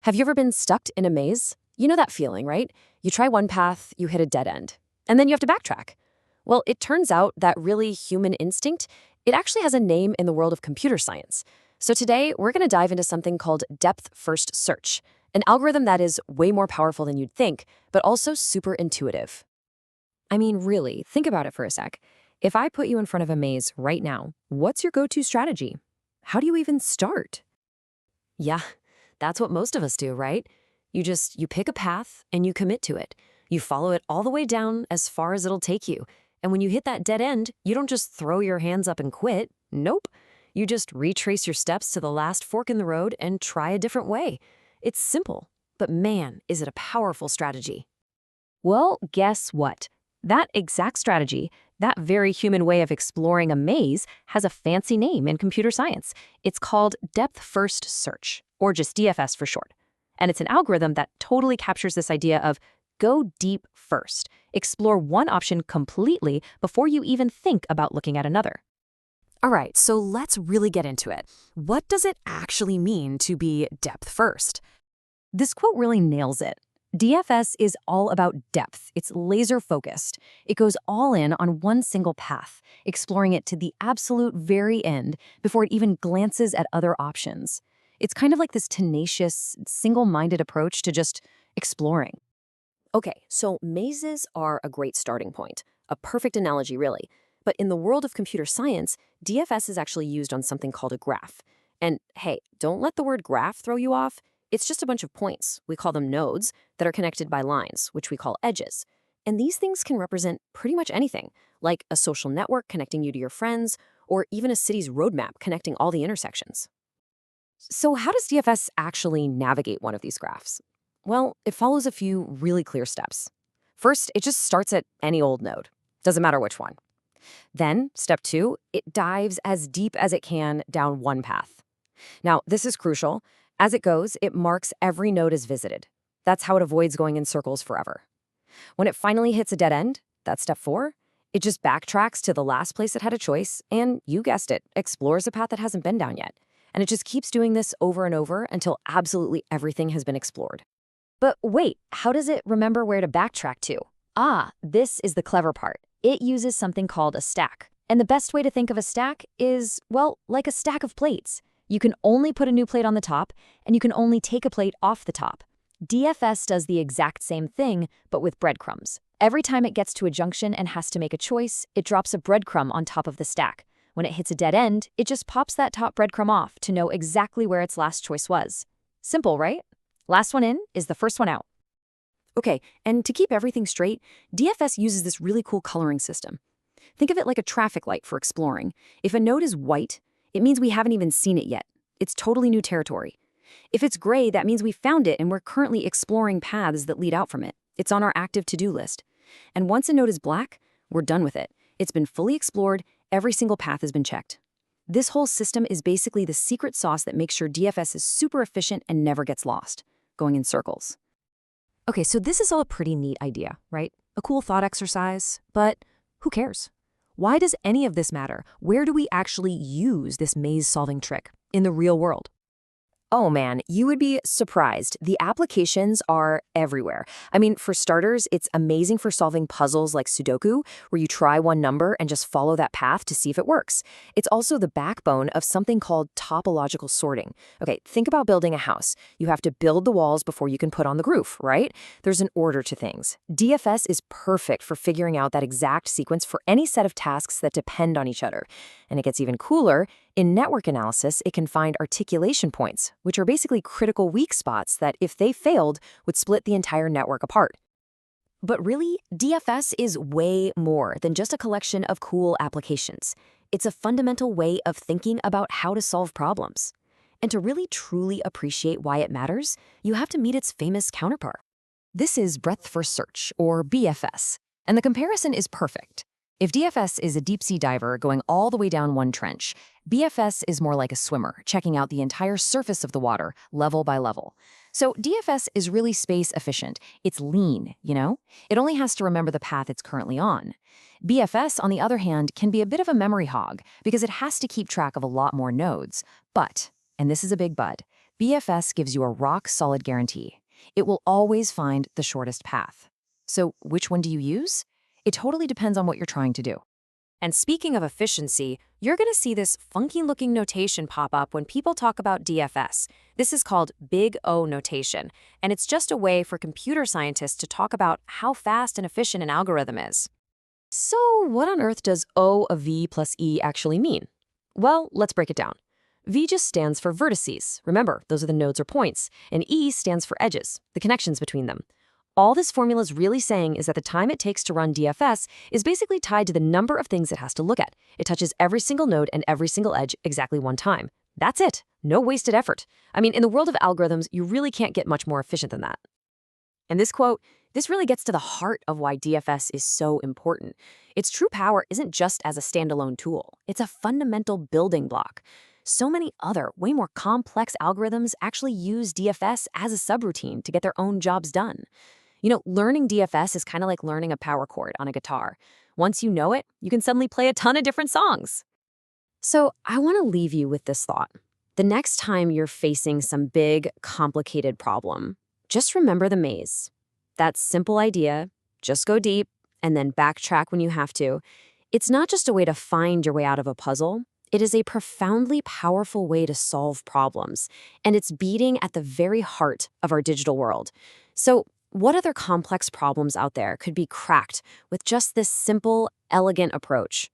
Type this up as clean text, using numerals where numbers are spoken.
Have you ever been stuck in a maze? You know that feeling, right? You try one path, you hit a dead end, and then you have to backtrack. Well, it turns out that really human instinct, it actually has a name in the world of computer science. So today, we're going to dive into something called depth-first search, an algorithm that is way more powerful than you'd think, but also super intuitive. I mean, really, think about it for a sec. If I put you in front of a maze right now, what's your go-to strategy? How do you even start? Yeah, that's what most of us do, right? You pick a path and you commit to it. You follow it all the way down as far as it'll take you. And when you hit that dead end, you don't just throw your hands up and quit. Nope. You just retrace your steps to the last fork in the road and try a different way. It's simple, but man, is it a powerful strategy. Well, guess what? That exact strategy, that very human way of exploring a maze, has a fancy name in computer science. It's called depth-first search, or just DFS for short. And it's an algorithm that totally captures this idea of go deep first. Explore one option completely before you even think about looking at another. All right, so let's really get into it. What does it actually mean to be depth first? This quote really nails it. DFS is all about depth. It's laser-focused. It goes all in on one single path, exploring it to the absolute very end before it even glances at other options. It's kind of like this tenacious, single-minded approach to just exploring. Okay, so mazes are a great starting point, a perfect analogy, really. But in the world of computer science, DFS is actually used on something called a graph. And hey, don't let the word graph throw you off. It's just a bunch of points, we call them nodes, that are connected by lines, which we call edges. And these things can represent pretty much anything, like a social network connecting you to your friends, or even a city's roadmap connecting all the intersections. So how does DFS actually navigate one of these graphs? Well, it follows a few really clear steps. First, it just starts at any old node. Doesn't matter which one. Then, step 2, it dives as deep as it can down one path. Now, this is crucial. As it goes, it marks every node as visited. That's how it avoids going in circles forever. When it finally hits a dead end, that's step 4, it just backtracks to the last place it had a choice and, you guessed it, explores a path that hasn't been down yet. And it just keeps doing this over and over until absolutely everything has been explored. But wait, how does it remember where to backtrack to? This is the clever part. It uses something called a stack. And the best way to think of a stack is, well, like a stack of plates. You can only put a new plate on the top, and you can only take a plate off the top. DFS does the exact same thing, but with breadcrumbs. Every time it gets to a junction and has to make a choice, it drops a breadcrumb on top of the stack. When it hits a dead end, it just pops that top breadcrumb off to know exactly where its last choice was. Simple, right? Last one in is the first one out. Okay, and to keep everything straight, DFS uses this really cool coloring system. Think of it like a traffic light for exploring. If a node is white, it means we haven't even seen it yet. It's totally new territory. If it's gray, that means we found it and we're currently exploring paths that lead out from it. It's on our active to-do list. And once a node is black, we're done with it. It's been fully explored, every single path has been checked. This whole system is basically the secret sauce that makes sure DFS is super efficient and never gets lost, going in circles. Okay, so this is all a pretty neat idea, right? A cool thought exercise, but who cares? Why does any of this matter? Where do we actually use this maze-solving trick in the real world? Oh man, you would be surprised. The applications are everywhere. I mean, for starters, it's amazing for solving puzzles like Sudoku, where you try one number and just follow that path to see if it works. It's also the backbone of something called topological sorting. Okay, think about building a house. You have to build the walls before you can put on the roof, right? There's an order to things. DFS is perfect for figuring out that exact sequence for any set of tasks that depend on each other. And it gets even cooler. In network analysis, it can find articulation points, which are basically critical weak spots that, if they failed, would split the entire network apart. But really, DFS is way more than just a collection of cool applications. It's a fundamental way of thinking about how to solve problems. And to really truly appreciate why it matters, you have to meet its famous counterpart. This is breadth first search, or BFS, and the comparison is perfect. If DFS is a deep-sea diver going all the way down one trench, BFS is more like a swimmer, checking out the entire surface of the water, level by level. So DFS is really space efficient. It's lean, you know? It only has to remember the path it's currently on. BFS, on the other hand, can be a bit of a memory hog because it has to keep track of a lot more nodes. But, and this is a big but, BFS gives you a rock-solid guarantee. It will always find the shortest path. So which one do you use? It totally depends on what you're trying to do. And speaking of efficiency, you're going to see this funky-looking notation pop up when people talk about DFS. This is called Big O notation, and it's just a way for computer scientists to talk about how fast and efficient an algorithm is. So what on earth does O of V plus E actually mean? Well, let's break it down. V just stands for vertices. Remember, those are the nodes or points. And E stands for edges, the connections between them. All this formula is really saying is that the time it takes to run DFS is basically tied to the number of things it has to look at. It touches every single node and every single edge exactly one time. That's it. No wasted effort. I mean, in the world of algorithms, you really can't get much more efficient than that. And this quote, this really gets to the heart of why DFS is so important. Its true power isn't just as a standalone tool. It's a fundamental building block. So many other, way more complex algorithms actually use DFS as a subroutine to get their own jobs done. You know, learning DFS is kind of like learning a power chord on a guitar. Once you know it, you can suddenly play a ton of different songs. So I want to leave you with this thought. The next time you're facing some big, complicated problem, just remember the maze. That simple idea, just go deep and then backtrack when you have to. It's not just a way to find your way out of a puzzle. It is a profoundly powerful way to solve problems, and it's beating at the very heart of our digital world. So, what other complex problems out there could be cracked with just this simple, elegant approach?